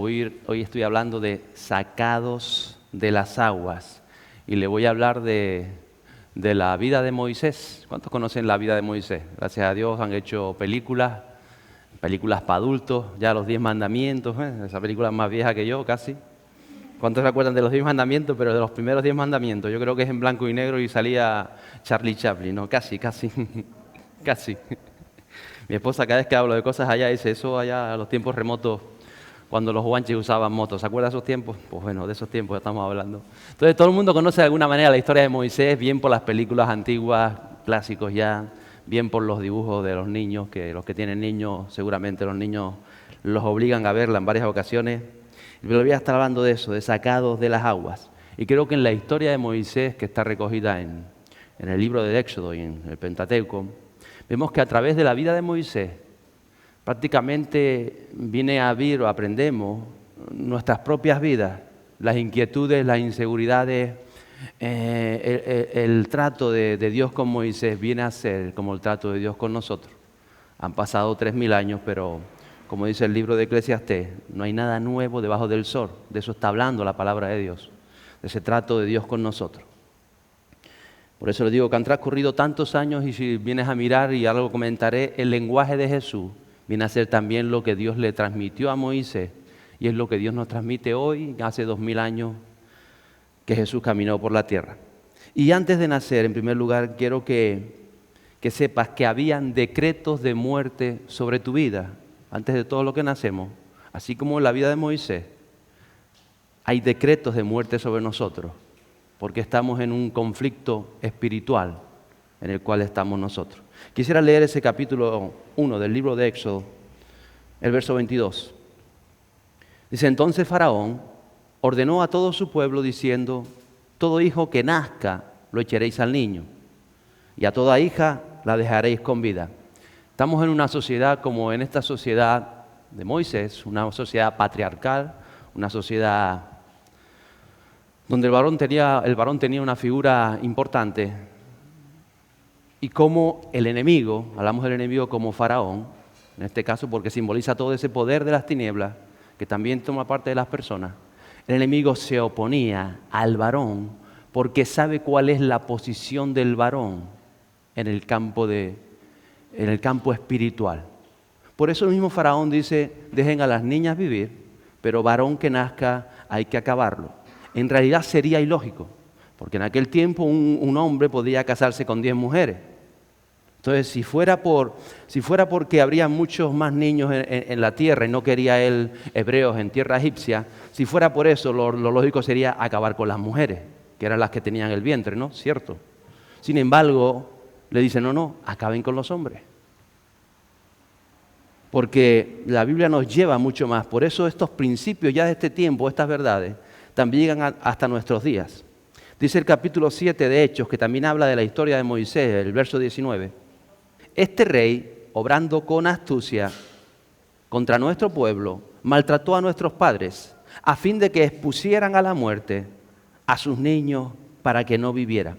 hoy estoy hablando de sacados de las aguas. Y le voy a hablar de la vida de Moisés. ¿Cuántos conocen la vida de Moisés? Gracias a Dios han hecho películas para adultos, ya los 10 mandamientos, esa película es más vieja que yo casi. ¿Cuántos se acuerdan de los 10 mandamientos? Pero de los primeros 10 mandamientos, yo creo que es en blanco y negro y salía Charlie Chaplin, no, casi, casi. Mi esposa cada vez que hablo de cosas allá dice, eso allá a los tiempos remotos, cuando los guanches usaban motos, ¿se acuerdan de esos tiempos? Pues bueno, de esos tiempos estamos hablando. Entonces todo el mundo conoce de alguna manera la historia de Moisés, bien por las películas antiguas, clásicos ya, bien por los dibujos de los niños, que los que tienen niños, seguramente los niños los obligan a verla en varias ocasiones. Pero voy a estar hablando de eso, de sacados de las aguas. Y creo que en la historia de Moisés, que está recogida en el libro del Éxodo y en el Pentateuco, vemos que a través de la vida de Moisés, prácticamente viene a vivir o aprendemos nuestras propias vidas, las inquietudes, las inseguridades, el trato de Dios con Moisés viene a ser como el trato de Dios con nosotros. Han pasado 3000 años, pero como dice el libro de Eclesiastés, no hay nada nuevo debajo del sol. De eso está hablando la palabra de Dios, de ese trato de Dios con nosotros. Por eso les digo que han transcurrido tantos años y si vienes a mirar, y algo comentaré, el lenguaje de Jesús viene a ser también lo que Dios le transmitió a Moisés y es lo que Dios nos transmite hoy, hace 2000 años que Jesús caminó por la tierra. Y antes de nacer, en primer lugar, quiero que sepas que habían decretos de muerte sobre tu vida, antes de todo lo que nacemos, así como en la vida de Moisés, hay decretos de muerte sobre nosotros, porque estamos en un conflicto espiritual en el cual estamos nosotros. Quisiera leer ese capítulo 1 del libro de Éxodo, el verso 22. Dice, entonces Faraón ordenó a todo su pueblo diciendo, todo hijo que nazca lo echaréis al niño, y a toda hija la dejaréis con vida. Estamos en una sociedad como en esta sociedad de Moisés, una sociedad patriarcal, una sociedad donde el varón tenía una figura importante, y como el enemigo, hablamos del enemigo como Faraón, en este caso porque simboliza todo ese poder de las tinieblas, que también toma parte de las personas, el enemigo se oponía al varón porque sabe cuál es la posición del varón en el campo espiritual. Por eso el mismo Faraón dice, dejen a las niñas vivir, pero varón que nazca hay que acabarlo. En realidad sería ilógico, porque en aquel tiempo un hombre podía casarse con 10 mujeres. Entonces, si fuera porque habría muchos más niños en la tierra y no quería él hebreos en tierra egipcia, si fuera por eso, lo lógico sería acabar con las mujeres, que eran las que tenían el vientre, ¿no? ¿Cierto? Sin embargo, le dice, no, acaben con los hombres. Porque la Biblia nos lleva mucho más. Por eso estos principios ya de este tiempo, estas verdades, también llegan hasta nuestros días. Dice el capítulo 7 de Hechos, que también habla de la historia de Moisés, el verso 19. Este rey, obrando con astucia contra nuestro pueblo, maltrató a nuestros padres, a fin de que expusieran a la muerte a sus niños para que no vivieran.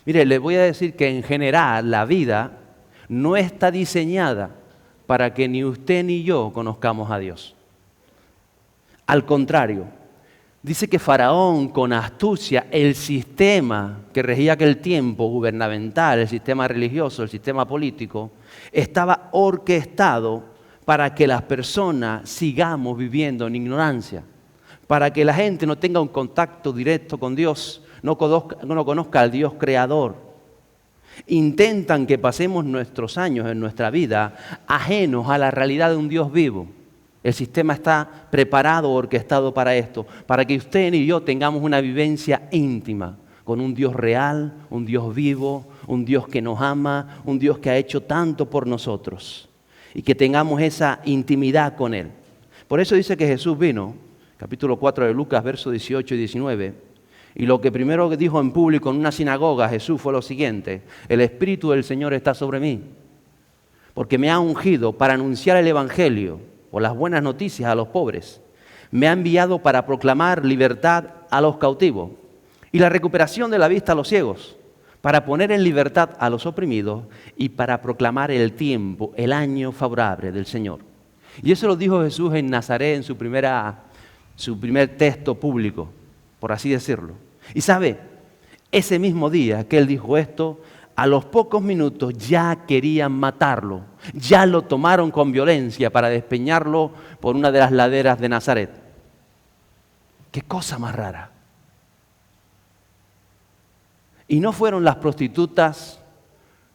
Mire, les voy a decir que en general la vida no está diseñada para que ni usted ni yo conozcamos a Dios. Al contrario, dice que Faraón, con astucia, el sistema que regía aquel tiempo gubernamental, el sistema religioso, el sistema político, estaba orquestado para que las personas sigamos viviendo en ignorancia, para que la gente no tenga un contacto directo con Dios, no conozca al Dios creador. Intentan que pasemos nuestros años en nuestra vida ajenos a la realidad de un Dios vivo. El sistema está preparado, orquestado para esto, para que usted y yo tengamos una vivencia íntima con un Dios real, un Dios vivo, un Dios que nos ama, un Dios que ha hecho tanto por nosotros y que tengamos esa intimidad con Él. Por eso dice que Jesús vino, capítulo 4 de Lucas, versos 18 y 19, y lo que primero dijo en público en una sinagoga Jesús fue lo siguiente, el Espíritu del Señor está sobre mí, porque me ha ungido para anunciar el Evangelio, o las buenas noticias a los pobres. Me ha enviado para proclamar libertad a los cautivos y la recuperación de la vista a los ciegos, para poner en libertad a los oprimidos y para proclamar el tiempo, el año favorable del Señor. Y eso lo dijo Jesús en Nazaret, en su primer texto público, por así decirlo. Y sabe, ese mismo día que él dijo esto, a los pocos minutos ya querían matarlo. Ya lo tomaron con violencia para despeñarlo por una de las laderas de Nazaret. ¡Qué cosa más rara! Y no fueron las prostitutas,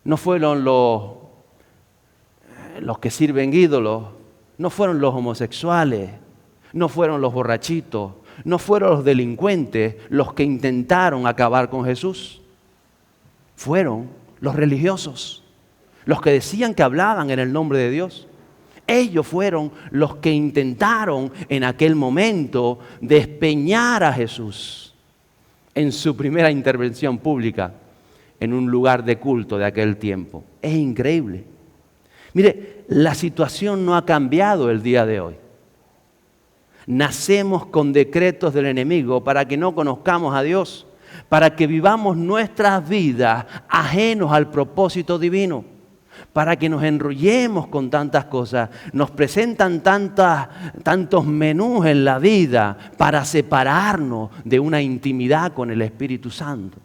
no fueron los que sirven ídolos, no fueron los homosexuales, no fueron los borrachitos, no fueron los delincuentes los que intentaron acabar con Jesús. Fueron los religiosos, los que decían que hablaban en el nombre de Dios. Ellos fueron los que intentaron en aquel momento despeñar a Jesús en su primera intervención pública en un lugar de culto de aquel tiempo. Es increíble. Mire, la situación no ha cambiado el día de hoy. Nacemos con decretos del enemigo para que no conozcamos a Dios, para que vivamos nuestras vidas ajenos al propósito divino, para que nos enrollemos con tantas cosas. Nos presentan tantos menús en la vida para separarnos de una intimidad con el Espíritu Santo.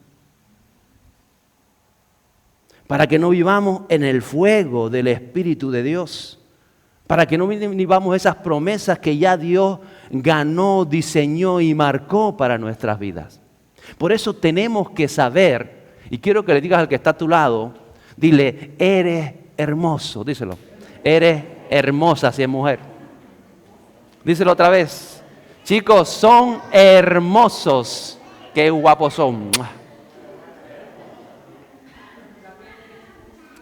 Para que no vivamos en el fuego del Espíritu de Dios. Para que no vivamos esas promesas que ya Dios ganó, diseñó y marcó para nuestras vidas. Por eso tenemos que saber, y quiero que le digas al que está a tu lado, dile, eres hermoso, díselo. Eres hermosa si es mujer. Díselo otra vez. Chicos, son hermosos. Qué guapos son.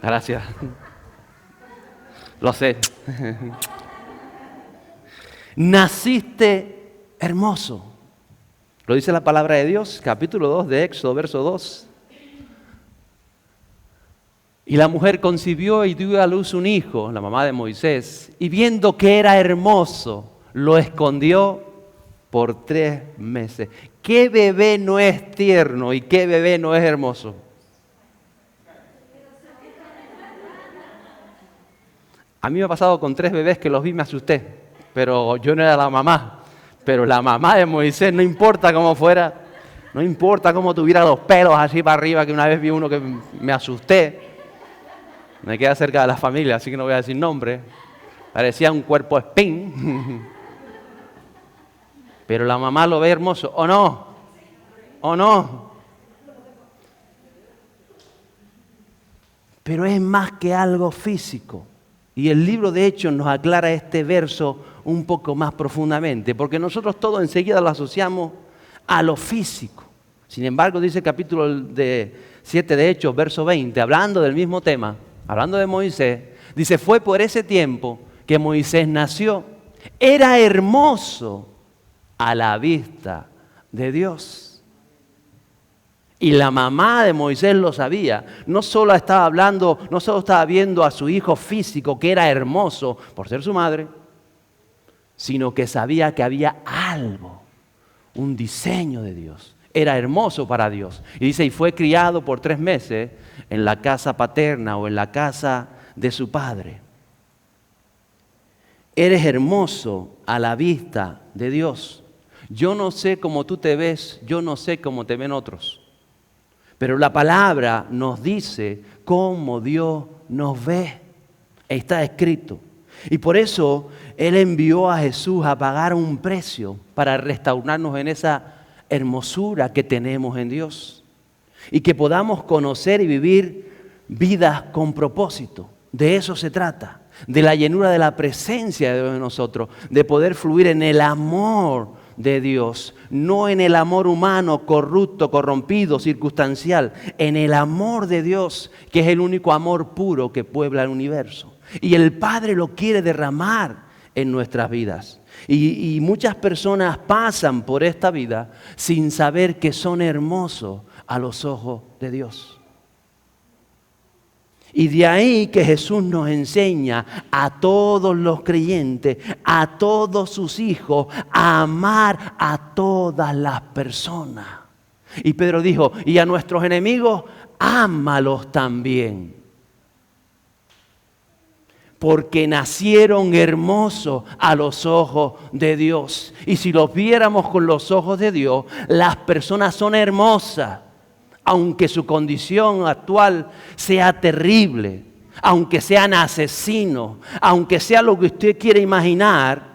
Gracias. Lo sé. Naciste hermoso. Lo dice la palabra de Dios, capítulo 2 de Éxodo, verso 2. Y la mujer concibió y dio a luz un hijo, la mamá de Moisés, y viendo que era hermoso, lo escondió por 3 meses. ¿Qué bebé no es tierno y qué bebé no es hermoso? A mí me ha pasado con 3 bebés que los vi y me asusté, pero yo no era la mamá. Pero la mamá de Moisés, no importa cómo fuera, no importa cómo tuviera los pelos así para arriba, que una vez vi uno que me asusté. Me queda cerca de la familia, así que no voy a decir nombre. Parecía un cuerpo espín. Pero la mamá lo ve hermoso, ¿o no? ¿O no? Pero es más que algo físico. Y el libro de Hechos nos aclara este verso un poco más profundamente, porque nosotros todos enseguida lo asociamos a lo físico. Sin embargo, dice el capítulo 7 de Hechos, verso 20, hablando del mismo tema, hablando de Moisés, dice, fue por ese tiempo que Moisés nació. Era hermoso a la vista de Dios. Y la mamá de Moisés lo sabía. No solo estaba viendo a su hijo físico, que era hermoso por ser su madre, sino que sabía que había algo, un diseño de Dios. Era hermoso para Dios. Y dice, y fue criado por 3 meses en la casa paterna o en la casa de su padre. Eres hermoso a la vista de Dios. Yo no sé cómo tú te ves, yo no sé cómo te ven otros. Pero la palabra nos dice cómo Dios nos ve. Está escrito. Y por eso Él envió a Jesús a pagar un precio para restaurarnos en esa hermosura que tenemos en Dios. Y que podamos conocer y vivir vidas con propósito. De eso se trata. De la llenura de la presencia de Dios en nosotros. De poder fluir en el amor de Dios, no en el amor humano, corrupto, corrompido, circunstancial, en el amor de Dios, que es el único amor puro que puebla el universo. Y el Padre lo quiere derramar en nuestras vidas. Y muchas personas pasan por esta vida sin saber que son hermosos a los ojos de Dios. Y de ahí que Jesús nos enseña a todos los creyentes, a todos sus hijos, a amar a todas las personas. Y Pedro dijo, y a nuestros enemigos, ámalos también. porque nacieron hermosos a los ojos de Dios. Y si los viéramos con los ojos de Dios, las personas son hermosas, aunque su condición actual sea terrible, aunque sean asesinos, aunque sea lo que usted quiera imaginar.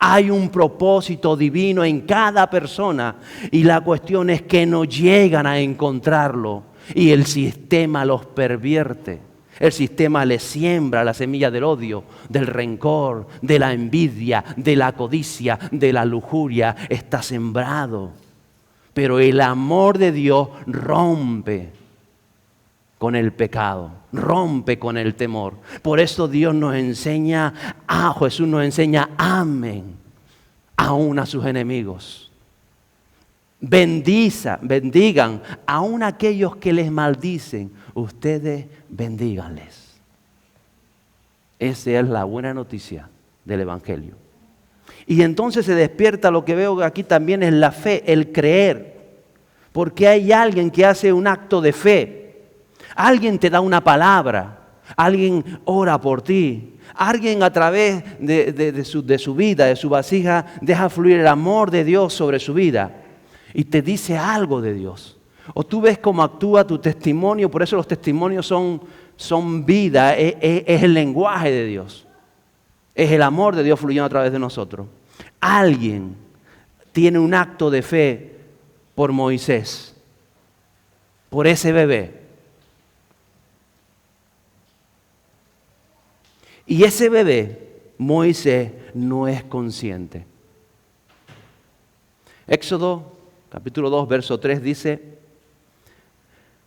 Hay un propósito divino en cada persona y la cuestión es que no llegan a encontrarlo y el sistema los pervierte. El sistema les siembra la semilla del odio, del rencor, de la envidia, de la codicia, de la lujuria. Está sembrado. Pero el amor de Dios rompe con el pecado, rompe con el temor. Por eso Dios nos enseña, Jesús nos enseña, amen aún a sus enemigos. Bendigan aún a aquellos que les maldicen, ustedes bendíganles. Esa es la buena noticia del Evangelio. Y entonces se despierta, lo que veo aquí también es la fe, el creer. Porque hay alguien que hace un acto de fe. Alguien te da una palabra, alguien ora por ti, alguien a través de su vida, de su vasija, deja fluir el amor de Dios sobre su vida y te dice algo de Dios. O tú ves cómo actúa tu testimonio, por eso los testimonios son vida, es el lenguaje de Dios, es el amor de Dios fluyendo a través de nosotros. Alguien tiene un acto de fe por Moisés, por ese bebé. Y ese bebé, Moisés, no es consciente. Éxodo, capítulo 2, verso 3 dice,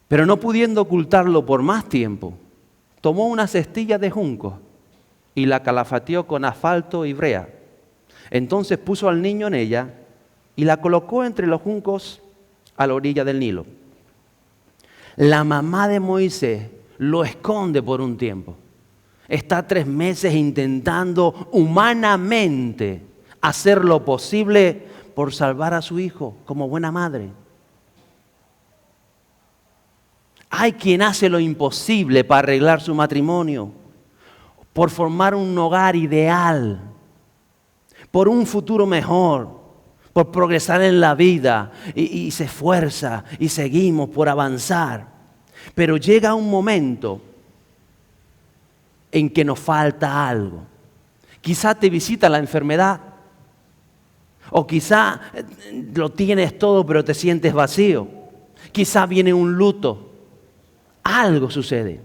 pero no pudiendo ocultarlo por más tiempo, tomó una cestilla de juncos y la calafateó con asfalto y brea. Entonces puso al niño en ella y la colocó entre los juncos a la orilla del Nilo. La mamá de Moisés lo esconde por un tiempo. Está 3 meses intentando humanamente hacer lo posible por salvar a su hijo como buena madre. Hay quien hace lo imposible para arreglar su matrimonio, por formar un hogar ideal, por un futuro mejor, por progresar en la vida y se esfuerza y seguimos por avanzar. Pero llega un momento en que nos falta algo. Quizá te visita la enfermedad, o quizá lo tienes todo pero te sientes vacío. Quizá viene un luto, algo sucede.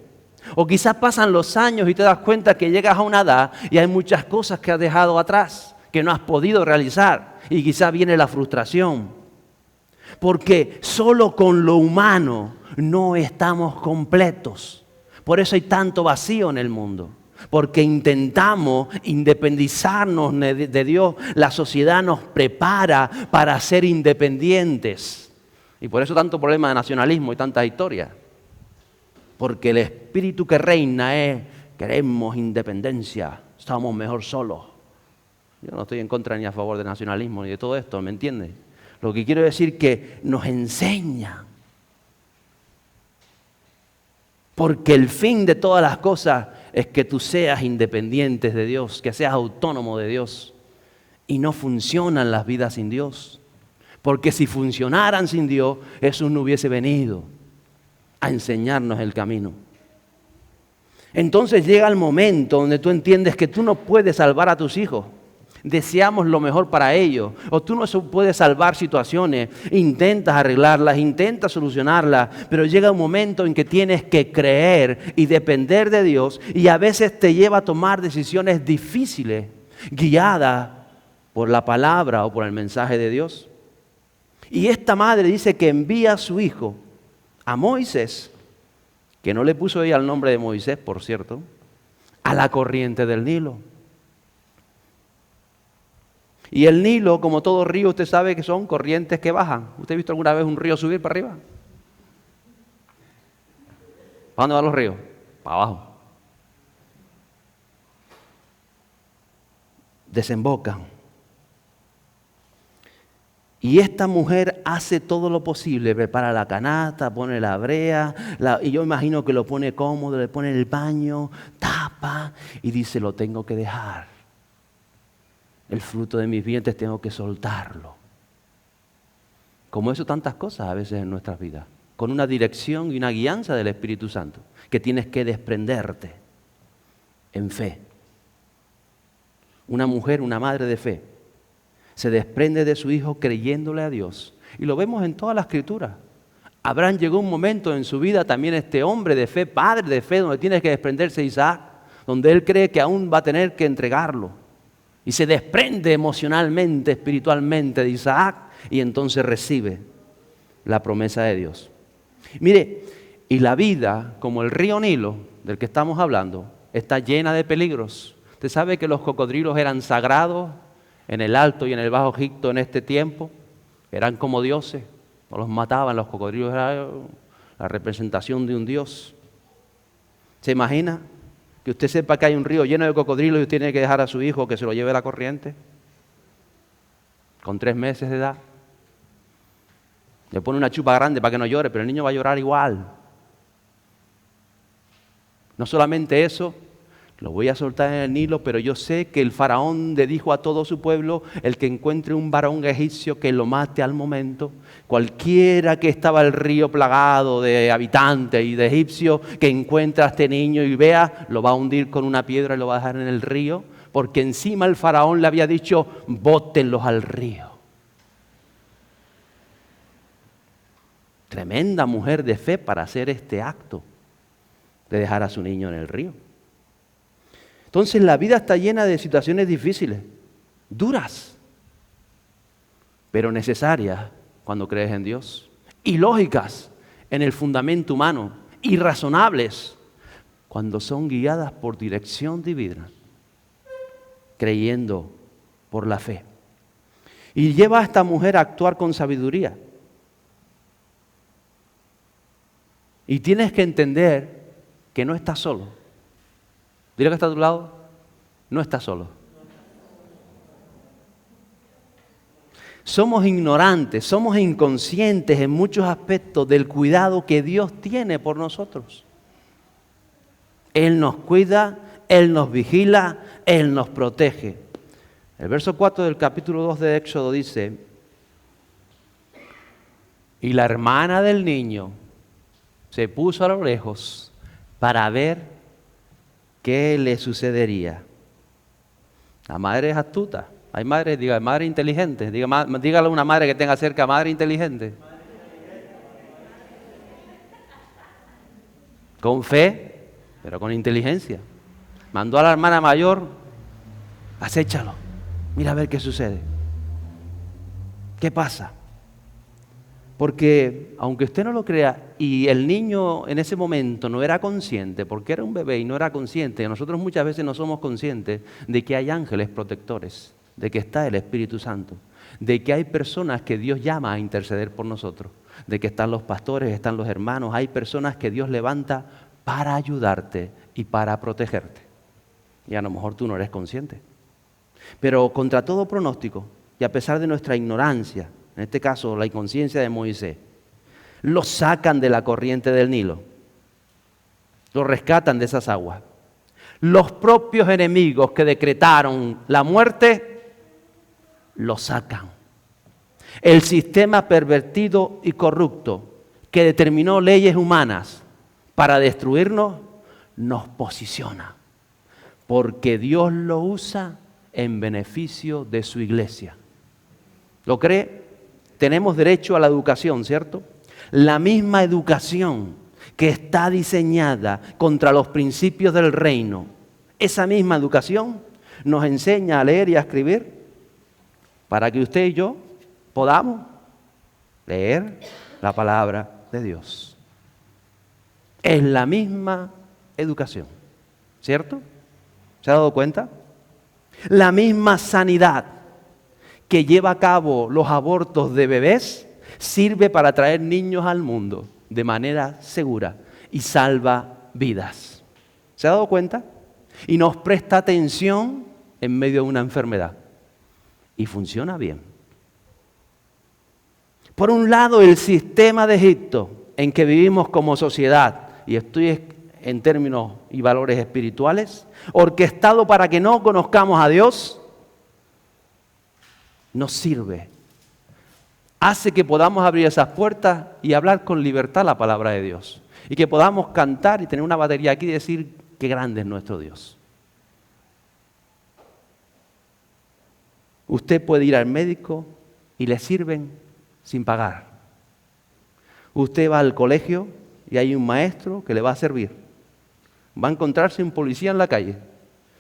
O quizás pasan los años y te das cuenta que llegas a una edad y hay muchas cosas que has dejado atrás, que no has podido realizar, y quizá viene la frustración. Porque solo con lo humano no estamos completos. Por eso hay tanto vacío en el mundo. Porque intentamos independizarnos de Dios. La sociedad nos prepara para ser independientes. Y por eso tanto problema de nacionalismo y tantas historias. Porque el espíritu que reina es, queremos independencia, estamos mejor solos. Yo no estoy en contra ni a favor del nacionalismo ni de todo esto, ¿me entiendes? Lo que quiero decir es que nos enseña. Porque el fin de todas las cosas es que tú seas independiente de Dios, que seas autónomo de Dios. Y no funcionan las vidas sin Dios. Porque si funcionaran sin Dios, Jesús no hubiese venido a enseñarnos el camino. Entonces llega el momento donde tú entiendes que tú no puedes salvar a tus hijos. Deseamos lo mejor para ellos, o tú no puedes salvar situaciones, intentas arreglarlas, intentas solucionarlas, pero llega un momento en que tienes que creer y depender de Dios, y a veces te lleva a tomar decisiones difíciles, guiadas por la palabra o por el mensaje de Dios. Y esta madre dice que envía a su hijo, a Moisés, que no le puso ella el nombre de Moisés, por cierto, a la corriente del Nilo. Y el Nilo, como todo río, usted sabe que son corrientes que bajan. ¿Usted ha visto alguna vez un río subir para arriba? ¿Para dónde van los ríos? Para abajo. Desembocan. Y esta mujer hace todo lo posible, prepara la canasta, pone la brea, y yo imagino que lo pone cómodo, le pone el baño, tapa y dice, lo tengo que dejar. El fruto de mis vientres tengo que soltarlo. Como eso tantas cosas a veces en nuestras vidas, con una dirección y una guianza del Espíritu Santo, que tienes que desprenderte en fe. Una mujer, una madre de fe, se desprende de su hijo creyéndole a Dios. Y lo vemos en toda la Escritura. Abraham llegó un momento en su vida, también este hombre de fe, padre de fe, donde tiene que desprenderse de Isaac, donde él cree que aún va a tener que entregarlo. Y se desprende emocionalmente, espiritualmente de Isaac, y entonces recibe la promesa de Dios. Mire, y la vida, como el río Nilo, del que estamos hablando, está llena de peligros. Usted sabe que los cocodrilos eran sagrados en el Alto y en el Bajo Egipto en este tiempo. Eran como dioses, no los mataban, los cocodrilos eran la representación de un dios. ¿Se imagina que usted sepa que hay un río lleno de cocodrilos y usted tiene que dejar a su hijo que se lo lleve la corriente? Con 3 meses de edad. Le pone una chupa grande para que no llore, pero el niño va a llorar igual. No solamente eso, lo voy a soltar en el Nilo, pero yo sé que el faraón le dijo a todo su pueblo, el que encuentre un varón egipcio que lo mate al momento. Cualquiera que estaba el río plagado de habitantes y de egipcios, que encuentre a este niño y vea, lo va a hundir con una piedra y lo va a dejar en el río, porque encima el faraón le había dicho, bótenlos al río. Tremenda mujer de fe para hacer este acto de dejar a su niño en el río. Entonces la vida está llena de situaciones difíciles, duras, pero necesarias cuando crees en Dios, y lógicas en el fundamento humano, y razonables cuando son guiadas por dirección divina, creyendo por la fe. Y lleva a esta mujer a actuar con sabiduría. Y tienes que entender que no estás solo. Dile que está a tu lado, no estás solo. Somos ignorantes, somos inconscientes en muchos aspectos del cuidado que Dios tiene por nosotros. Él nos cuida, Él nos vigila, Él nos protege. El verso 4 del capítulo 2 de Éxodo dice, y la hermana del niño se puso a lo lejos para ver qué le sucedería. La madre es astuta. Hay madres, diga, madre inteligente. Dígale a una madre que tenga cerca, madre inteligente. Con fe, pero con inteligencia. Mandó a la hermana mayor, acéchalo. Mira a ver qué sucede. ¿Qué pasa? Porque, aunque usted no lo crea, y el niño en ese momento no era consciente, porque era un bebé y no era consciente, nosotros muchas veces no somos conscientes de que hay ángeles protectores, de que está el Espíritu Santo, de que hay personas que Dios llama a interceder por nosotros, de que están los pastores, están los hermanos, hay personas que Dios levanta para ayudarte y para protegerte. Y a lo mejor tú no eres consciente. Pero contra todo pronóstico, y a pesar de nuestra ignorancia, en este caso la inconsciencia de Moisés, lo sacan de la corriente del Nilo, lo rescatan de esas aguas. Los propios enemigos que decretaron la muerte, lo sacan. El sistema pervertido y corrupto que determinó leyes humanas para destruirnos, nos posiciona, porque Dios lo usa en beneficio de su iglesia. ¿Lo cree? Tenemos derecho a la educación, ¿cierto? La misma educación que está diseñada contra los principios del reino, esa misma educación nos enseña a leer y a escribir para que usted y yo podamos leer la palabra de Dios. Es la misma educación, ¿cierto? ¿Se ha dado cuenta? La misma sanidad que lleva a cabo los abortos de bebés sirve para traer niños al mundo de manera segura y salva vidas. ¿Se ha dado cuenta? Y nos presta atención en medio de una enfermedad. Y funciona bien. Por un lado, el sistema de Egipto en que vivimos como sociedad, y estoy en términos y valores espirituales, orquestado para que no conozcamos a Dios, nos sirve. Hace que podamos abrir esas puertas y hablar con libertad la palabra de Dios. Y que podamos cantar y tener una batería aquí y decir qué grande es nuestro Dios. Usted puede ir al médico y le sirven sin pagar. Usted va al colegio y hay un maestro que le va a servir. Va a encontrarse un policía en la calle.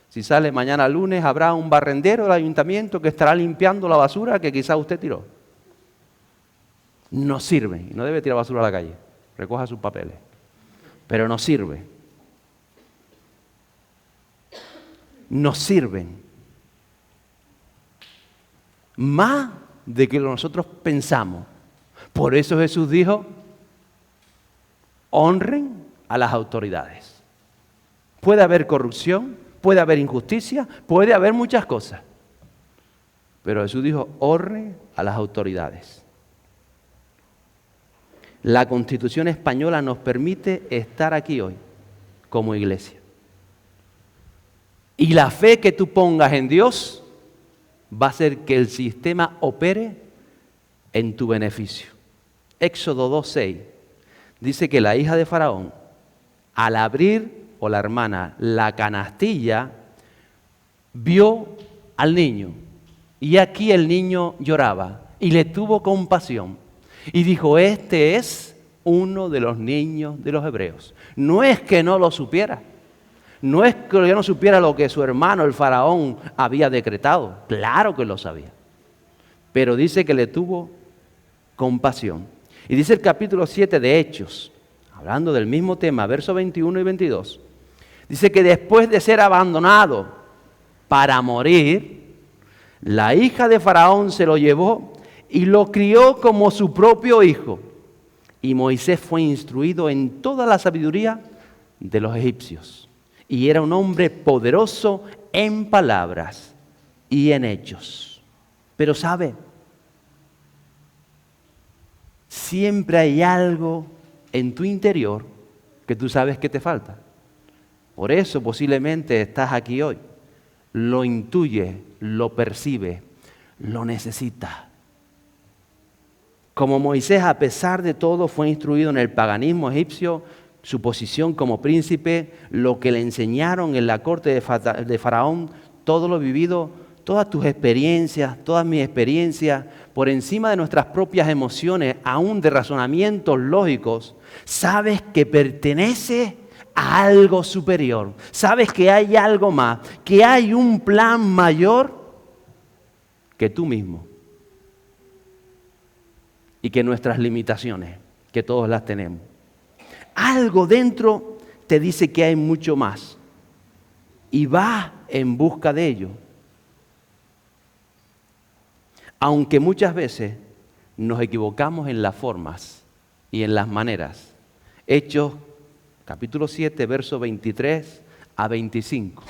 Si sale mañana lunes, habrá un barrendero del ayuntamiento que estará limpiando la basura que quizá usted tiró. No sirve. Y no debe tirar basura a la calle. Recoja sus papeles. Pero nos sirve. Nos sirven. Más de que nosotros pensamos. Por eso Jesús dijo, honren a las autoridades. Puede haber corrupción, puede haber injusticia, puede haber muchas cosas. Pero Jesús dijo, honren a las autoridades. La Constitución española nos permite estar aquí hoy como iglesia. Y la fe que tú pongas en Dios va a hacer que el sistema opere en tu beneficio. Éxodo 2:6 dice que la hija de Faraón, al abrir, o la hermana, la canastilla, vio al niño. Y aquí el niño lloraba y le tuvo compasión. Y dijo, este es uno de los niños de los hebreos. No es que no lo supiera. No es que yo no supiera lo que su hermano, el faraón, había decretado. Claro que lo sabía. Pero dice que le tuvo compasión. Y dice el capítulo 7 de Hechos, hablando del mismo tema, versos 21 y 22, dice que después de ser abandonado para morir, la hija de Faraón se lo llevó y lo crió como su propio hijo. Y Moisés fue instruido en toda la sabiduría de los egipcios. Y era un hombre poderoso en palabras y en hechos. Pero ¿sabe? Siempre hay algo en tu interior que tú sabes que te falta. Por eso posiblemente estás aquí hoy. Lo intuyes, lo percibes, lo necesitas. Como Moisés, a pesar de todo, fue instruido en el paganismo egipcio, su posición como príncipe, lo que le enseñaron en la corte de Faraón, todo lo vivido, todas tus experiencias, todas mis experiencias, por encima de nuestras propias emociones, aún de razonamientos lógicos, sabes que perteneces a algo superior. Sabes que hay algo más, que hay un plan mayor que tú mismo. Y que nuestras limitaciones, que todos las tenemos. Algo dentro te dice que hay mucho más. Y vas en busca de ello. Aunque muchas veces nos equivocamos en las formas y en las maneras. Hechos capítulo 7, versos 23 a 25.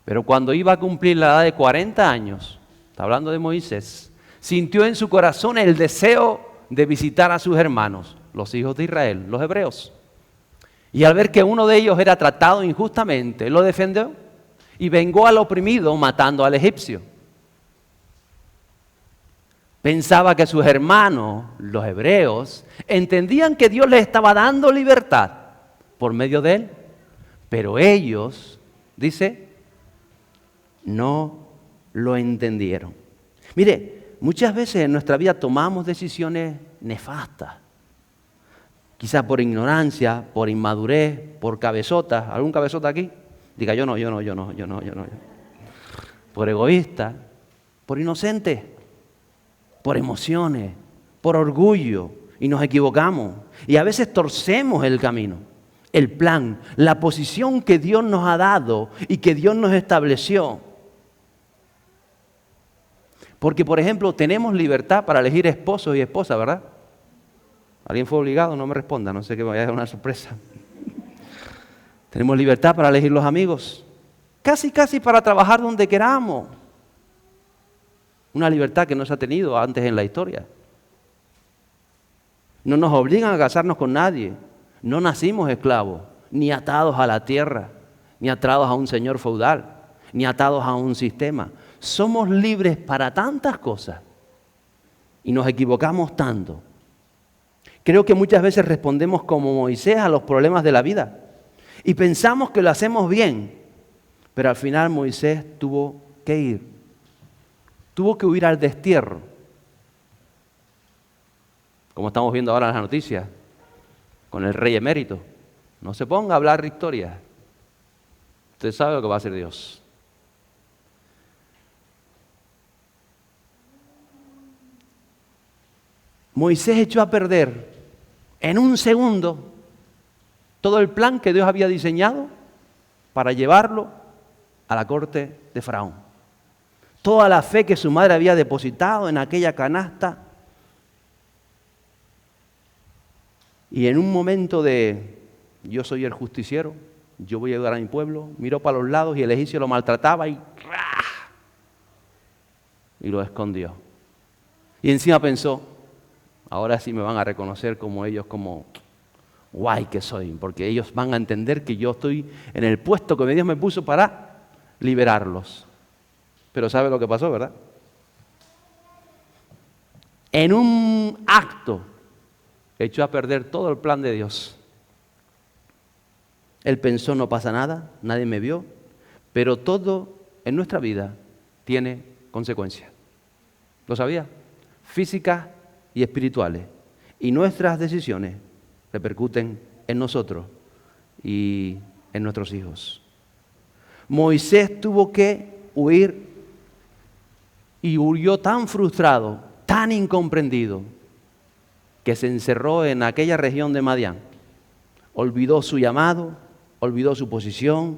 Pero cuando iba a cumplir la edad de 40 años, está hablando de Moisés, sintió en su corazón el deseo de visitar a sus hermanos, los hijos de Israel, los hebreos. Y al ver que uno de ellos era tratado injustamente, lo defendió y vengó al oprimido matando al egipcio. Pensaba que sus hermanos, los hebreos, entendían que Dios les estaba dando libertad por medio de él, pero ellos, dice, no lo entendieron. Mire, muchas veces en nuestra vida tomamos decisiones nefastas, quizás por ignorancia, por inmadurez, por cabezotas. ¿Algún cabezota aquí? Diga, yo no. Por egoísta, por inocente, por emociones, por orgullo, y nos equivocamos. Y a veces torcemos el camino, el plan, la posición que Dios nos ha dado y que Dios nos estableció. Porque, por ejemplo, tenemos libertad para elegir esposos y esposas, ¿verdad? ¿Alguien fue obligado? No me responda, no sé, que me vaya a dar una sorpresa. Tenemos libertad para elegir los amigos. Casi para trabajar donde queramos. Una libertad que no se ha tenido antes en la historia. No nos obligan a casarnos con nadie. No nacimos esclavos, ni atados a la tierra, ni atados a un señor feudal, ni atados a un sistema. Somos libres para tantas cosas y nos equivocamos tanto. Creo que muchas veces respondemos como Moisés a los problemas de la vida y pensamos que lo hacemos bien, pero al final Moisés tuvo que ir, tuvo que huir al destierro, como estamos viendo ahora en las noticias, con el rey emérito. No se ponga a hablar historias. Usted sabe lo que va a hacer Dios. Moisés echó a perder en un segundo todo el plan que Dios había diseñado para llevarlo a la corte de Faraón. Toda la fe que su madre había depositado en aquella canasta. Y en un momento de yo soy el justiciero, yo voy a ayudar a mi pueblo, miró para los lados y el egipcio lo maltrataba y lo escondió. Y encima pensó, ahora sí me van a reconocer como ellos, como guay que soy, porque ellos van a entender que yo estoy en el puesto que Dios me puso para liberarlos. Pero ¿sabe lo que pasó, verdad? En un acto echó a perder todo el plan de Dios. Él pensó, no pasa nada, nadie me vio, pero todo en nuestra vida tiene consecuencias. ¿Lo sabía? Físicas y espirituales. Y nuestras decisiones repercuten en nosotros y en nuestros hijos. Moisés tuvo que huir y huyó tan frustrado, tan incomprendido, que se encerró en aquella región de Madián. Olvidó su llamado, olvidó su posición,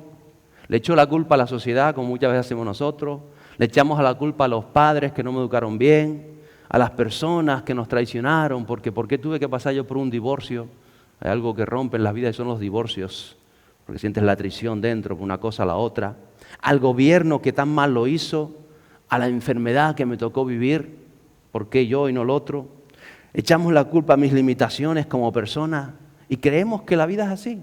le echó la culpa a la sociedad, como muchas veces hacemos nosotros, le echamos la culpa a los padres que no me educaron bien, a las personas que nos traicionaron, porque ¿por qué tuve que pasar yo por un divorcio? Hay algo que rompe en las vidas y son los divorcios, porque sientes la traición dentro, por una cosa a la otra. Al gobierno que tan mal lo hizo, a la enfermedad que me tocó vivir, ¿por qué yo y no el otro? Echamos la culpa a mis limitaciones como persona y creemos que la vida es así.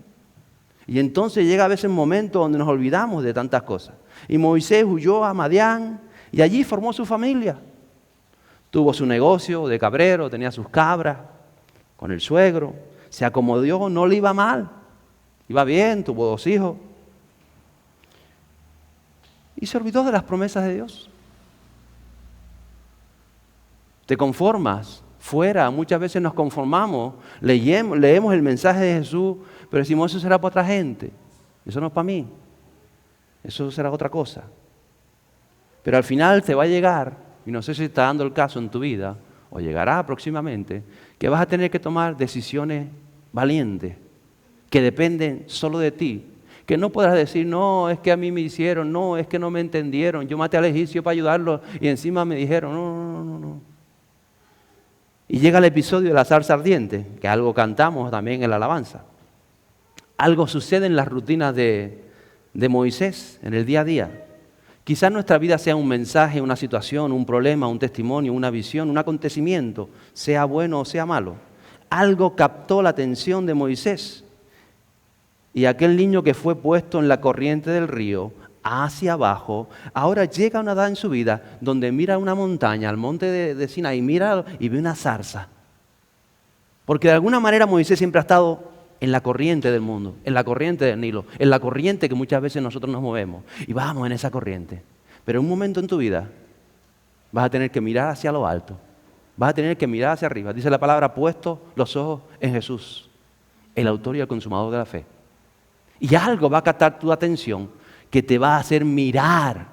Y entonces llega a veces un momento donde nos olvidamos de tantas cosas. Y Moisés huyó a Madián y allí formó su familia. Tuvo su negocio de cabrero, tenía sus cabras con el suegro. Se acomodó, no le iba mal. Iba bien, tuvo 2 hijos. Y se olvidó de las promesas de Dios. Te conformas. Fuera, muchas veces nos conformamos, leemos el mensaje de Jesús, pero decimos, eso será para otra gente, eso no es para mí, eso será otra cosa. Pero al final te va a llegar, y no sé si está dando el caso en tu vida, o llegará próximamente, que vas a tener que tomar decisiones valientes, que dependen solo de ti, que no podrás decir, no, es que a mí me hicieron, no, es que no me entendieron, yo maté al egipcio para ayudarlo, y encima me dijeron, no. Y llega el episodio de la zarza ardiente, que algo cantamos también en la alabanza. Algo sucede en las rutinas de Moisés, en el día a día. Quizás nuestra vida sea un mensaje, una situación, un problema, un testimonio, una visión, un acontecimiento, sea bueno o sea malo. Algo captó la atención de Moisés. Y aquel niño que fue puesto en la corriente del río, hacia abajo, ahora llega una edad en su vida donde mira una montaña, al monte de Sinaí, mira y ve una zarza. Porque de alguna manera Moisés siempre ha estado en la corriente del mundo, en la corriente del Nilo, en la corriente que muchas veces nosotros nos movemos. Y vamos en esa corriente. Pero en un momento en tu vida vas a tener que mirar hacia lo alto, vas a tener que mirar hacia arriba. Dice la palabra, puesto los ojos en Jesús, el autor y el consumador de la fe. Y algo va a captar tu atención que te va a hacer mirar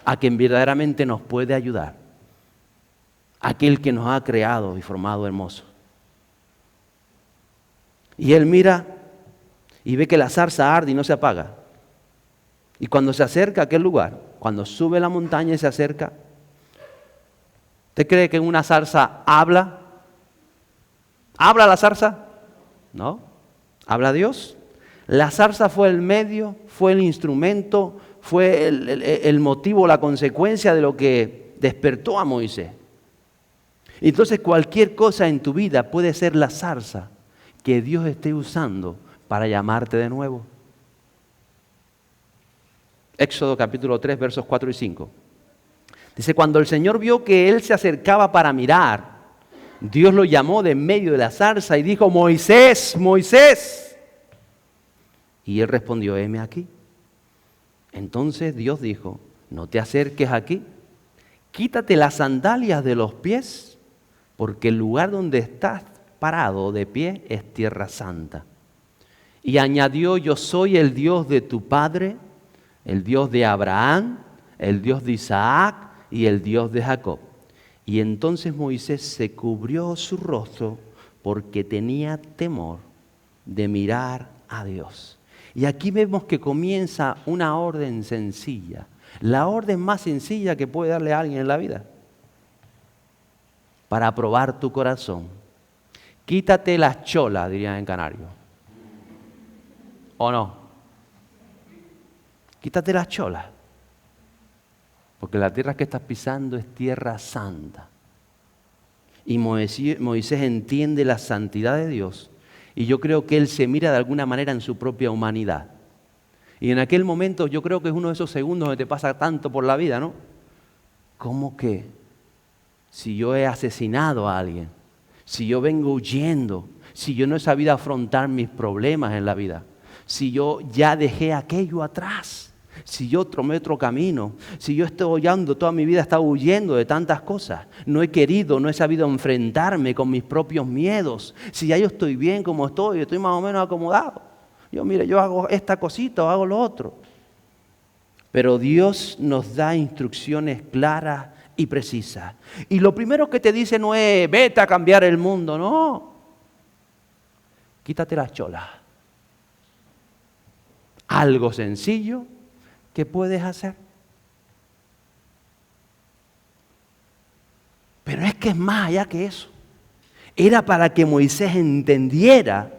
a quien verdaderamente nos puede ayudar. Aquel que nos ha creado y formado hermoso. Y él mira y ve que la zarza arde y no se apaga. Y cuando se acerca a aquel lugar, cuando sube la montaña y se acerca, ¿usted cree que una zarza habla? ¿Habla la zarza? No. ¿Habla Dios? La zarza fue el medio, fue el instrumento, fue el motivo, la consecuencia de lo que despertó a Moisés. Entonces cualquier cosa en tu vida puede ser la zarza que Dios esté usando para llamarte de nuevo. Éxodo capítulo 3, versos 4 y 5. Dice, cuando el Señor vio que él se acercaba para mirar, Dios lo llamó de en medio de la zarza y dijo, Moisés, Moisés. Y él respondió, heme aquí. Entonces Dios dijo, no te acerques aquí, quítate las sandalias de los pies, porque el lugar donde estás parado de pie es tierra santa. Y añadió, yo soy el Dios de tu padre, el Dios de Abraham, el Dios de Isaac y el Dios de Jacob. Y entonces Moisés se cubrió su rostro porque tenía temor de mirar a Dios. Y aquí vemos que comienza una orden sencilla, la orden más sencilla que puede darle a alguien en la vida, para probar tu corazón. Quítate las cholas, dirían en canario. ¿O no? Quítate las cholas. Porque la tierra que estás pisando es tierra santa. Y Moisés entiende la santidad de Dios. Y yo creo que él se mira de alguna manera en su propia humanidad. Y en aquel momento yo creo que es uno de esos segundos donde te pasa tanto por la vida, ¿no? ¿Cómo que si yo he asesinado a alguien? Si yo vengo huyendo, si yo no he sabido afrontar mis problemas en la vida, si yo ya dejé aquello atrás, si yo tomé otro camino, si yo estoy huyendo, toda mi vida he estado huyendo de tantas cosas, no he querido, no he sabido enfrentarme con mis propios miedos, si ya yo estoy bien como estoy más o menos acomodado. Yo hago esta cosita o hago lo otro. Pero Dios nos da instrucciones claras y precisas. Y lo primero que te dice no es, vete a cambiar el mundo, no. Quítate las cholas. Algo sencillo que puedes hacer. Pero es que es más allá que eso. Era para que Moisés entendiera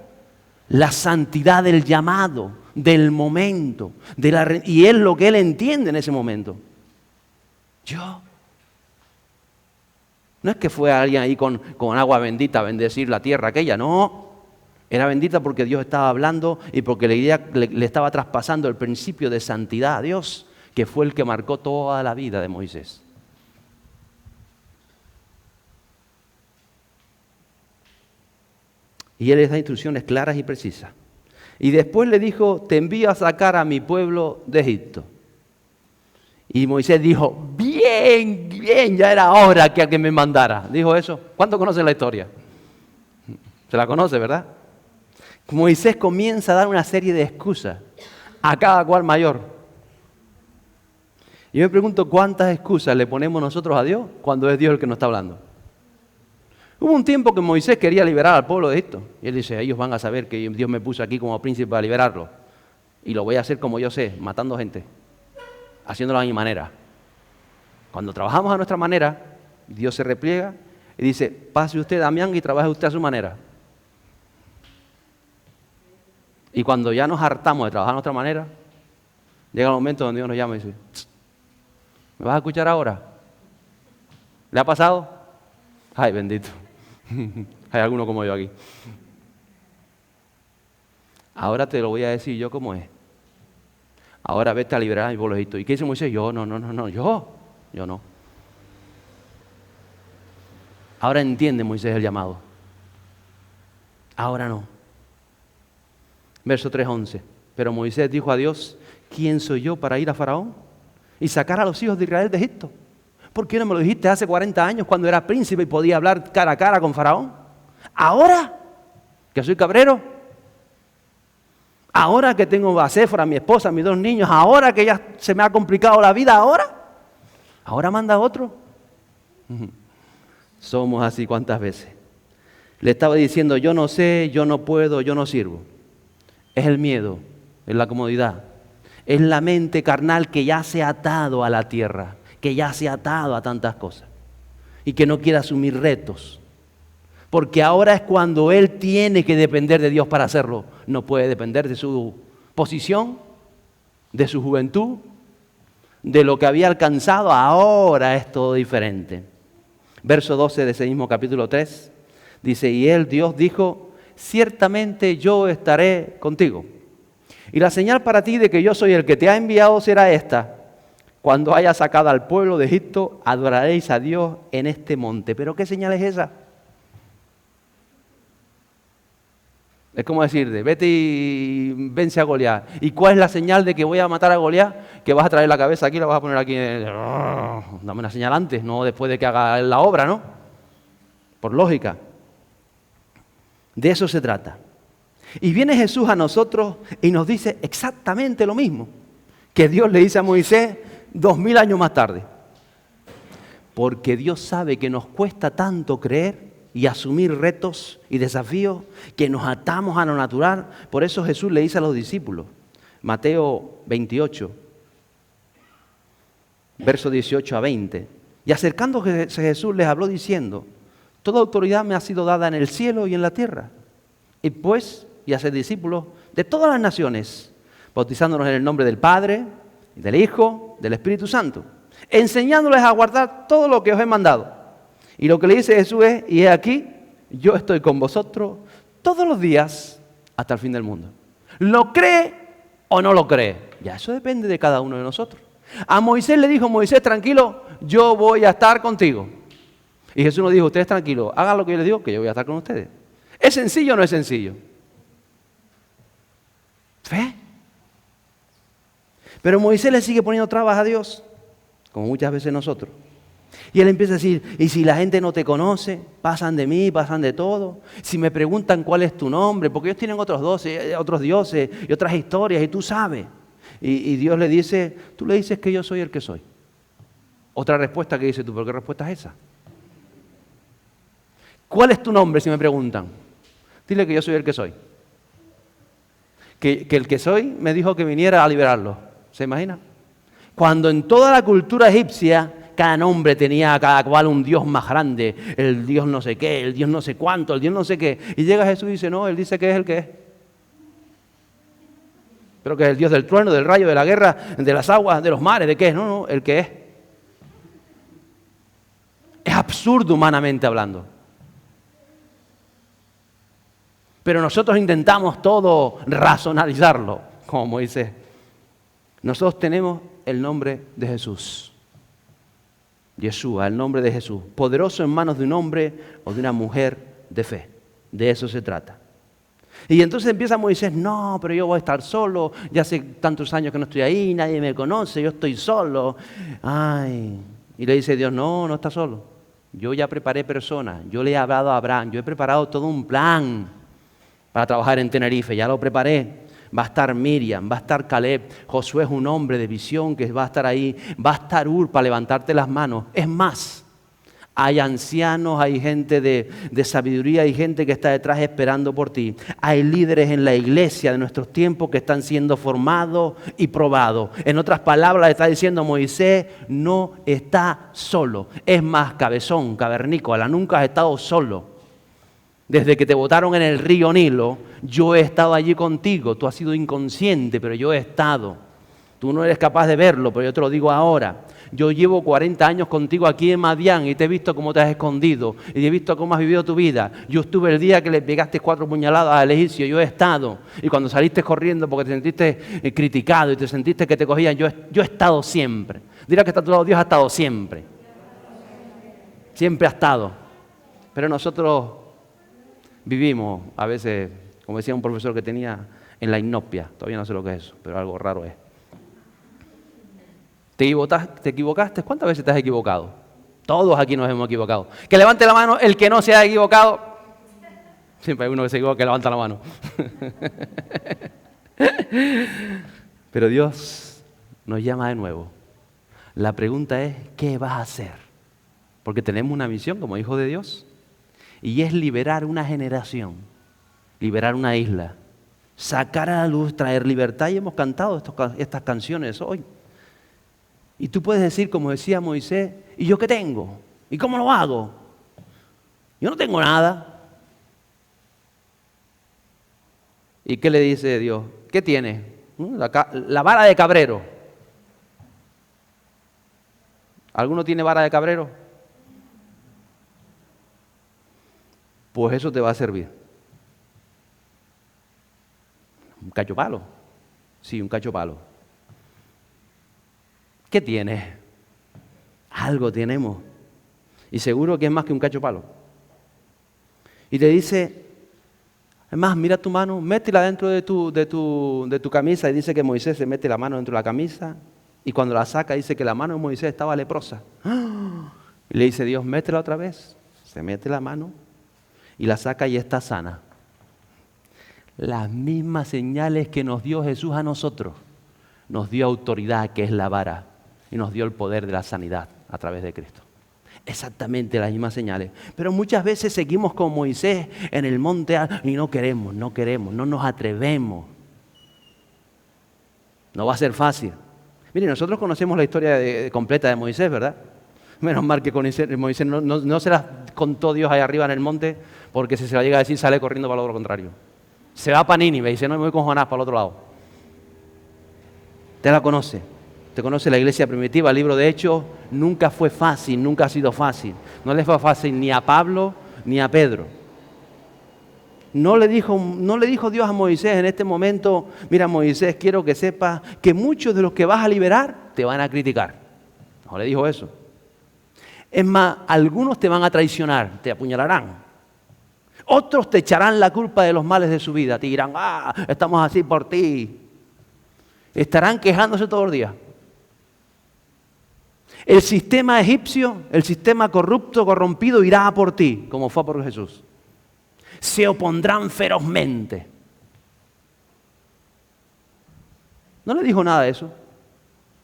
la santidad del llamado, del momento, y es lo que él entiende en ese momento. No es que fue alguien ahí con agua bendita a bendecir la tierra aquella, no. Era bendita porque Dios estaba hablando y porque le estaba traspasando el principio de santidad a Dios, que fue el que marcó toda la vida de Moisés. Y él les da instrucciones claras y precisas. Y después le dijo, te envío a sacar a mi pueblo de Egipto. Y Moisés dijo, bien, ya era hora que me mandara. Dijo eso. ¿Cuántos conocen la historia? Se la conoce, ¿verdad? Moisés comienza a dar una serie de excusas, a cada cual mayor. Y yo me pregunto, ¿cuántas excusas le ponemos nosotros a Dios cuando es Dios el que nos está hablando? Hubo un tiempo que Moisés quería liberar al pueblo de Egipto. Y él dice, ellos van a saber que Dios me puso aquí como príncipe para liberarlo. Y lo voy a hacer como yo sé, matando gente, haciéndolo a mi manera. Cuando trabajamos a nuestra manera, Dios se repliega y dice, pase usted, Damián, y trabaje usted a su manera. Y cuando ya nos hartamos de trabajar a nuestra manera, llega el momento donde Dios nos llama y dice, ¿me vas a escuchar ahora? ¿Le ha pasado? Ay, bendito. Hay alguno como yo aquí. Ahora te lo voy a decir yo como es. Ahora vete a liberar a mi pueblo de Egipto. ¿Y qué dice Moisés? Yo no. Ahora entiende Moisés el llamado. Ahora no. Verso 3:11. Pero Moisés dijo a Dios, ¿quién soy yo para ir a Faraón y sacar a los hijos de Israel de Egipto? ¿Por qué no me lo dijiste hace 40 años cuando era príncipe y podía hablar cara a cara con Faraón? ¿Ahora que soy cabrero? ¿Ahora que tengo a Séfora, mi esposa, mis 2 niños? ¿Ahora que ya se me ha complicado la vida? ¿Ahora manda otro? Somos así cuántas veces. Le estaba diciendo, yo no sé, yo no puedo, yo no sirvo. Es el miedo, es la comodidad. Es la mente carnal que ya se ha atado a la tierra, que ya se ha atado a tantas cosas y que no quiere asumir retos. Porque ahora es cuando él tiene que depender de Dios para hacerlo. No puede depender de su posición, de su juventud, de lo que había alcanzado. Ahora es todo diferente. Verso 12 de ese mismo capítulo 3, dice, y él, Dios, dijo, ciertamente yo estaré contigo. Y la señal para ti de que yo soy el que te ha enviado será esta. Cuando haya sacado al pueblo de Egipto, adoraréis a Dios en este monte. ¿Pero qué señal es esa? Es como decirte, vete y vence a Goliat. ¿Y cuál es la señal de que voy a matar a Goliat? Que vas a traer la cabeza aquí y la vas a poner aquí. Dame una señal antes, no después de que haga la obra, ¿no? Por lógica. De eso se trata. Y viene Jesús a nosotros y nos dice exactamente lo mismo que Dios le dice a Moisés 2000 años más tarde. Porque Dios sabe que nos cuesta tanto creer y asumir retos y desafíos que nos atamos a lo natural. Por eso Jesús le dice a los discípulos, Mateo 28, versos 18 a 20, y acercándose Jesús les habló diciendo, toda autoridad me ha sido dada en el cielo y en la tierra. Y pues, y hacer discípulos de todas las naciones, bautizándonos en el nombre del Padre, del Hijo, del Espíritu Santo, enseñándoles a guardar todo lo que os he mandado. Y lo que le dice Jesús es, y he aquí, yo estoy con vosotros todos los días hasta el fin del mundo. ¿Lo cree o no lo cree? Ya eso depende de cada uno de nosotros. A Moisés le dijo, Moisés, tranquilo, yo voy a estar contigo. Y Jesús nos dijo, ustedes tranquilos, hagan lo que yo les digo, que yo voy a estar con ustedes. ¿Es sencillo o no es sencillo? Fe. Pero Moisés le sigue poniendo trabas a Dios, como muchas veces nosotros. Y él empieza a decir, y si la gente no te conoce, pasan de mí, pasan de todo. Si me preguntan cuál es tu nombre, porque ellos tienen otros dioses y otras historias, y tú sabes. Y Dios le dice, tú le dices que yo soy el que soy. Otra respuesta que dice tú, ¿pero qué respuesta es esa? ¿Cuál es tu nombre si me preguntan? Dile que yo soy el que soy. Que el que soy me dijo que viniera a liberarlo. ¿Se imagina? Cuando en toda la cultura egipcia cada nombre tenía cada cual un dios más grande, el dios no sé qué, el dios no sé cuánto, el dios no sé qué. Y llega Jesús y dice, no, él dice que es el que es. Pero que es el dios del trueno, del rayo, de la guerra, de las aguas, de los mares, ¿de qué es? No, no, el que es. Es absurdo humanamente hablando. Pero nosotros intentamos todo racionalizarlo, como Moisés. Nosotros tenemos el nombre de Jesús. Yeshua, el nombre de Jesús. Poderoso en manos de un hombre o de una mujer de fe. De eso se trata. Y entonces empieza Moisés, no, pero yo voy a estar solo. Ya hace tantos años que no estoy ahí, nadie me conoce, yo estoy solo. Ay. Y le dice Dios, no, no está solo. Yo ya preparé personas. Yo le he hablado a Abraham. Yo he preparado todo un plan para trabajar en Tenerife, ya lo preparé. Va a estar Miriam, va a estar Caleb, Josué es un hombre de visión que va a estar ahí, va a estar Ur para levantarte las manos. Es más, hay ancianos, hay gente de sabiduría, hay gente que está detrás esperando por ti. Hay líderes en la iglesia de nuestros tiempos que están siendo formados y probados. En otras palabras, le está diciendo Moisés, no está solo. Es más, cabezón, cavernícola, nunca has estado solo. Desde que te botaron en el río Nilo, yo he estado allí contigo. Tú has sido inconsciente, pero yo he estado. Tú no eres capaz de verlo, pero yo te lo digo ahora. Yo llevo 40 años contigo aquí en Madián y te he visto cómo te has escondido. Y he visto cómo has vivido tu vida. Yo estuve el día que le pegaste 4 puñaladas al egipcio. Yo he estado. Y cuando saliste corriendo porque te sentiste criticado y te sentiste que te cogían, yo he estado siempre. Dirá que está a tu lado, Dios ha estado siempre. Siempre ha estado. Pero nosotros vivimos, a veces, como decía un profesor que tenía, en la inopia. Todavía no sé lo que es eso, pero algo raro es. ¿Te equivocaste? ¿Cuántas veces te has equivocado? Todos aquí nos hemos equivocado. Que levante la mano el que no se ha equivocado. Siempre hay uno que se equivoca que levanta la mano. Pero Dios nos llama de nuevo. La pregunta es, ¿qué vas a hacer? Porque tenemos una misión como hijos de Dios. Y es liberar una generación, liberar una isla, sacar a la luz, traer libertad. Y hemos cantado estas canciones hoy. Y tú puedes decir, como decía Moisés, ¿y yo qué tengo? ¿Y cómo lo hago? Yo no tengo nada. ¿Y qué le dice Dios? ¿Qué tiene? La vara de cabrero. ¿Alguno tiene vara de cabrero? Pues eso te va a servir. Un cacho palo. Sí, un cacho palo. ¿Qué tienes? Algo tenemos. Y seguro que es más que un cacho palo. Y te dice, es más, mira tu mano, métela dentro de tu camisa. Y dice que Moisés se mete la mano dentro de la camisa. Y cuando la saca dice que la mano de Moisés estaba leprosa. Y le dice Dios, métela otra vez. Se mete la mano y la saca y está sana. Las mismas señales que nos dio Jesús a nosotros. Nos dio autoridad, que es la vara. Y nos dio el poder de la sanidad a través de Cristo. Exactamente las mismas señales. Pero muchas veces seguimos con Moisés en el monte y no queremos, no nos atrevemos. No va a ser fácil. Mire, nosotros conocemos la historia completa de Moisés, ¿verdad? Menos mal que con Moisés no se las contó Dios ahí arriba en el monte, porque si se la llega a decir sale corriendo para el otro contrario. Se va para Nínive y dice, no, me voy con Jonás para el otro lado. Usted la conoce. Usted conoce la iglesia primitiva, el libro de Hechos, nunca fue fácil, nunca ha sido fácil. No le fue fácil ni a Pablo ni a Pedro. No le dijo Dios a Moisés en este momento, mira Moisés, quiero que sepas que muchos de los que vas a liberar te van a criticar. No le dijo eso. Es más, algunos te van a traicionar, te apuñalarán. Otros te echarán la culpa de los males de su vida, te dirán, estamos así por ti. Estarán quejándose todo el día. El sistema egipcio, el sistema corrupto, corrompido, irá a por ti, como fue por Jesús. Se opondrán ferozmente. No le dijo nada de eso.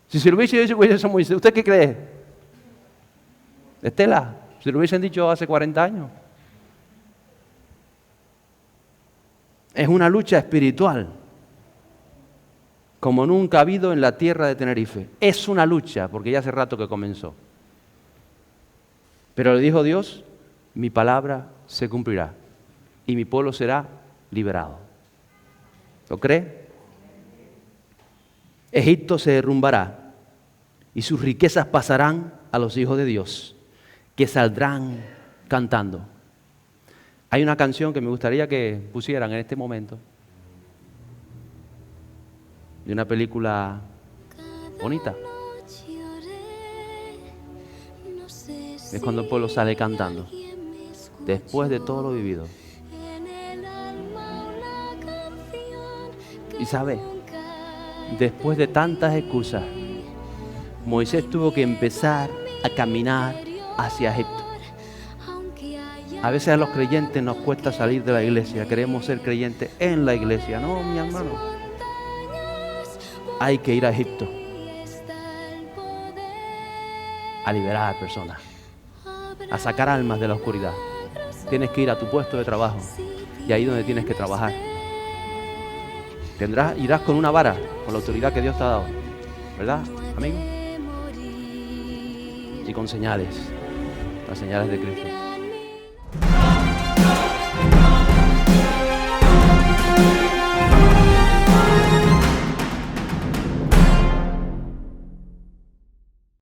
Si se lo hubiese dicho a Moisés, ¿usted qué cree? Estela, si lo hubiesen dicho hace 40 años. Es una lucha espiritual, como nunca ha habido en la tierra de Tenerife. Es una lucha, porque ya hace rato que comenzó. Pero le dijo Dios, mi palabra se cumplirá y mi pueblo será liberado. ¿Lo cree? Egipto se derrumbará y sus riquezas pasarán a los hijos de Dios, que saldrán cantando. Hay una canción que me gustaría que pusieran en este momento, de una película bonita. Es cuando el pueblo sale cantando, después de todo lo vivido. Y sabe, después de tantas excusas, Moisés tuvo que empezar a caminar hacia Egipto. A veces a los creyentes nos cuesta salir de la iglesia, queremos ser creyentes en la iglesia. No, mi hermano. Hay que ir a Egipto a liberar a personas, a sacar almas de la oscuridad. Tienes que ir a tu puesto de trabajo y ahí donde tienes que trabajar. Irás con una vara, con la autoridad que Dios te ha dado, ¿verdad, amigo? Y con señales, las señales de Cristo.